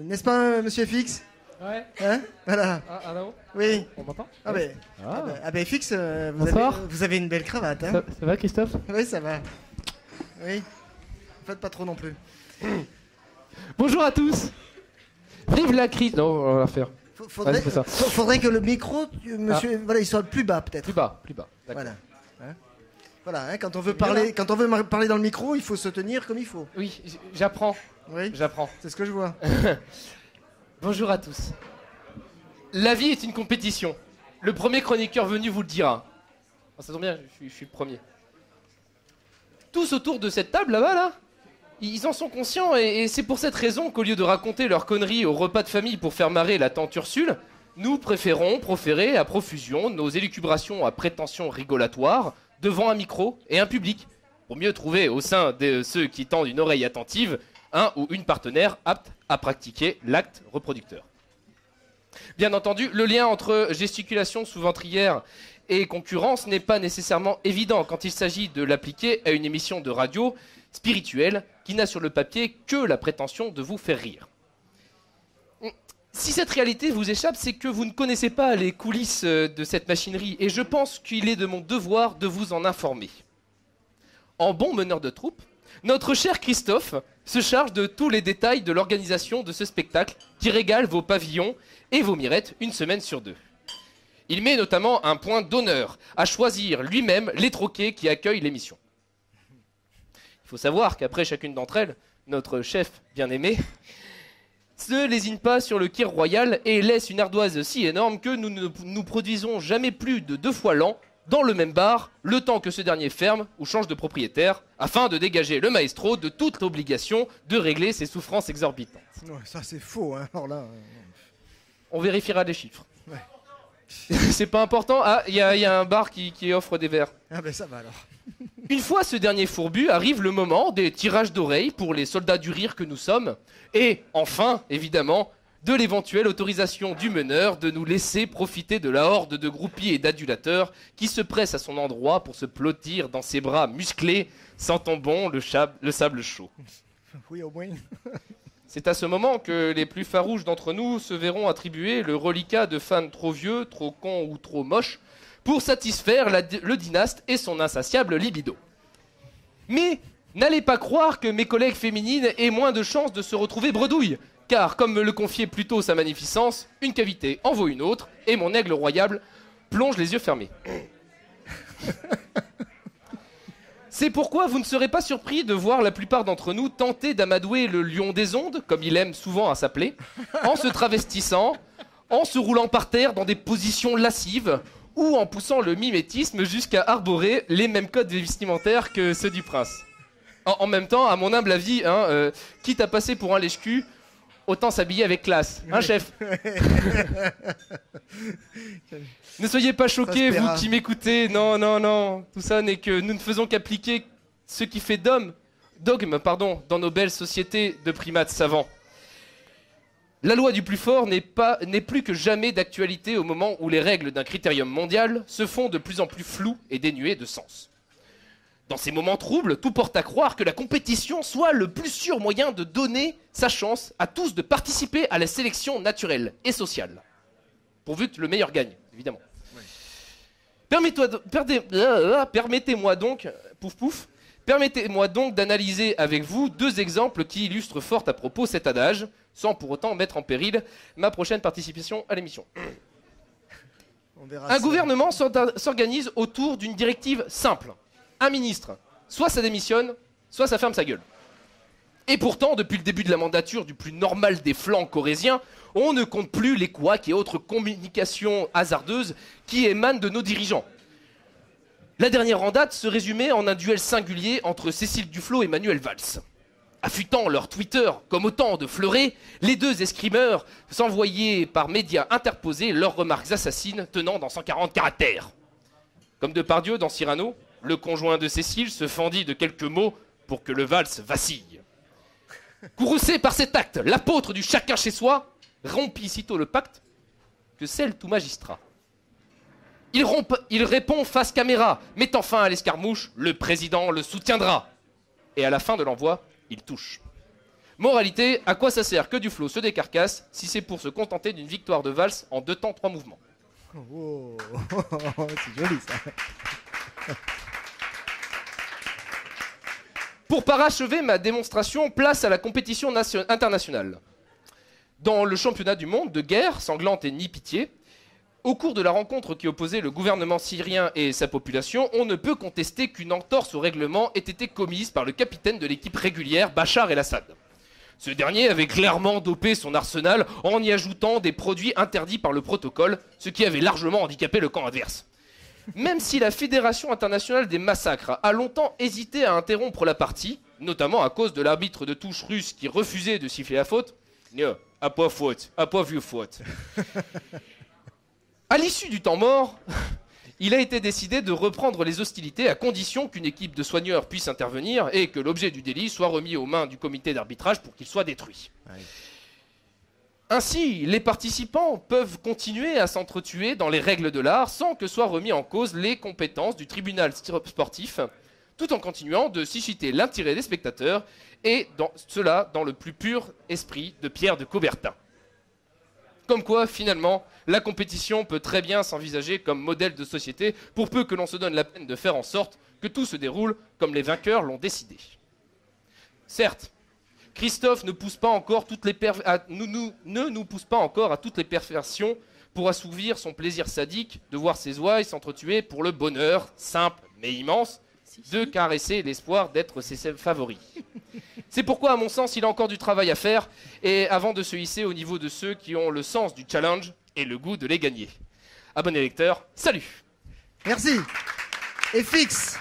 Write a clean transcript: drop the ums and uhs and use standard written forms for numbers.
N'est-ce pas, monsieur FX? Ouais. Hein? Voilà. Ah, allô? Oui. On m'entend? Ah, Oui. ben, FX, Bonsoir. vous avez une belle cravate. Hein? Ça va, Christophe? Oui, ça va. Oui. En fait, pas trop non plus. Bonjour à tous. Vive la crise. Non, on va la faire. Faudrait que le micro, monsieur, voilà, il soit plus bas peut-être. Plus bas, plus bas. Voilà. Hein? Voilà, hein, quand on veut parler dans le micro, il faut se tenir comme il faut. Oui, j'apprends. Oui. J'apprends. C'est ce que je vois. Bonjour à tous. La vie est une compétition. Le premier chroniqueur venu vous le dira. Oh, ça tombe bien, je suis le premier. Tous autour de cette table là-bas, là, ils en sont conscients et c'est pour cette raison qu'au lieu de raconter leurs conneries au repas de famille pour faire marrer la tante Ursule, nous préférons proférer à profusion nos élucubrations à prétention rigolatoire devant un micro et un public, pour mieux trouver au sein de ceux qui tendent une oreille attentive un ou une partenaire apte à pratiquer l'acte reproducteur. Bien entendu, le lien entre gesticulation sous-ventrière et concurrence n'est pas nécessairement évident quand il s'agit de l'appliquer à une émission de radio spirituelle qui n'a sur le papier que la prétention de vous faire rire. Si cette réalité vous échappe, c'est que vous ne connaissez pas les coulisses de cette machinerie et je pense qu'il est de mon devoir de vous en informer. En bon meneur de troupe, notre cher Christophe se charge de tous les détails de l'organisation de ce spectacle qui régale vos pavillons et vos mirettes une semaine sur deux. Il met notamment un point d'honneur à choisir lui-même les troquets qui accueillent l'émission. Il faut savoir qu'après chacune d'entre elles, notre chef bien-aimé se lésine pas sur le kir royal et laisse une ardoise si énorme que nous ne nous produisons jamais plus de 2 fois l'an dans le même bar, le temps que ce dernier ferme ou change de propriétaire, afin de dégager le maestro de toute obligation de régler ses souffrances exorbitantes. Ouais, ça c'est faux, hein. Alors là... On vérifiera les chiffres. Ouais. C'est pas important. Ah, il y a un bar qui offre des verres. Ah ben ça va alors. Une fois ce dernier fourbu, arrive le moment des tirages d'oreilles pour les soldats du rire que nous sommes. Et enfin, évidemment, de l'éventuelle autorisation du meneur de nous laisser profiter de la horde de groupies et d'adulateurs qui se pressent à son endroit pour se blottir dans ses bras musclés, sentant bon le sable chaud. Oui, au moins. C'est à ce moment que les plus farouches d'entre nous se verront attribuer le reliquat de fans trop vieux, trop cons ou trop moches pour satisfaire le dynaste et son insatiable libido. Mais n'allez pas croire que mes collègues féminines aient moins de chances de se retrouver bredouilles, car comme me le confiait plutôt sa magnificence, une cavité en vaut une autre et mon aigle royal plonge les yeux fermés. C'est pourquoi vous ne serez pas surpris de voir la plupart d'entre nous tenter d'amadouer le lion des ondes, comme il aime souvent à s'appeler, en se travestissant, en se roulant par terre dans des positions lascives, ou en poussant le mimétisme jusqu'à arborer les mêmes codes vestimentaires que ceux du prince. En même temps, à mon humble avis, quitte à passer pour un lèche-cul, autant s'habiller avec classe, hein chef? Ne soyez pas choqués, vous qui m'écoutez, non, tout ça n'est que nous ne faisons qu'appliquer ce qui fait dogme, dans nos belles sociétés de primates savants. La loi du plus fort n'est plus que jamais d'actualité au moment où les règles d'un critérium mondial se font de plus en plus floues et dénuées de sens. Dans ces moments troubles, tout porte à croire que la compétition soit le plus sûr moyen de donner sa chance à tous de participer à la sélection naturelle et sociale. Pourvu que le meilleur gagne, évidemment. Oui. Permettez-moi donc, permettez-moi donc d'analyser avec vous 2 exemples qui illustrent fort à propos cet adage, sans pour autant mettre en péril ma prochaine participation à l'émission. Un gouvernement s'organise autour d'une directive simple. Un ministre, soit ça démissionne, soit ça ferme sa gueule. Et pourtant, depuis le début de la mandature du plus normal des flancs corésiens, on ne compte plus les couacs et autres communications hasardeuses qui émanent de nos dirigeants. La dernière en date se résumait en un duel singulier entre Cécile Duflot et Manuel Valls. Affûtant leur Twitter comme autant de fleurets, les 2 escrimeurs s'envoyaient par médias interposés leurs remarques assassines tenant dans 140 caractères. Comme Depardieu dans Cyrano, le conjoint de Cécile se fendit de quelques mots pour que le Valls vacille. Courroucé par cet acte, l'apôtre du chacun chez soi rompit sitôt le pacte que scelle tout magistrat. Il répond face caméra, mettant fin à l'escarmouche, le président le soutiendra. Et à la fin de l'envoi, il touche. Moralité, à quoi ça sert que du flot se décarcasse si c'est pour se contenter d'une victoire de valse en 2 temps 3 mouvements? Oh, c'est joli ça. Pour parachever ma démonstration, place à la compétition internationale. Dans le championnat du monde de guerre sanglante et ni pitié, au cours de la rencontre qui opposait le gouvernement syrien et sa population, on ne peut contester qu'une entorse au règlement ait été commise par le capitaine de l'équipe régulière, Bachar el-Assad. Ce dernier avait clairement dopé son arsenal en y ajoutant des produits interdits par le protocole, ce qui avait largement handicapé le camp adverse. Même si la Fédération internationale des massacres a longtemps hésité à interrompre la partie, notamment à cause de l'arbitre de touche russe qui refusait de siffler la faute, à pas faute, à pas vu faute. À l'issue du temps mort, il a été décidé de reprendre les hostilités à condition qu'une équipe de soigneurs puisse intervenir et que l'objet du délit soit remis aux mains du comité d'arbitrage pour qu'il soit détruit. Ouais. Ainsi, les participants peuvent continuer à s'entretuer dans les règles de l'art sans que soient remis en cause les compétences du tribunal sportif, tout en continuant de susciter l'intérêt des spectateurs et cela dans le plus pur esprit de Pierre de Coubertin. Comme quoi, finalement, la compétition peut très bien s'envisager comme modèle de société, pour peu que l'on se donne la peine de faire en sorte que tout se déroule comme les vainqueurs l'ont décidé. Certes, Christophe ne pousse pas encore ne nous pousse pas encore à toutes les perversions pour assouvir son plaisir sadique de voir ses ouailles s'entretuer pour le bonheur, simple mais immense, de caresser l'espoir d'être ses favoris. C'est pourquoi, à mon sens, il a encore du travail à faire, et avant de se hisser au niveau de ceux qui ont le sens du challenge et le goût de les gagner. Abonnés lecteurs, salut! Merci. Et fixe.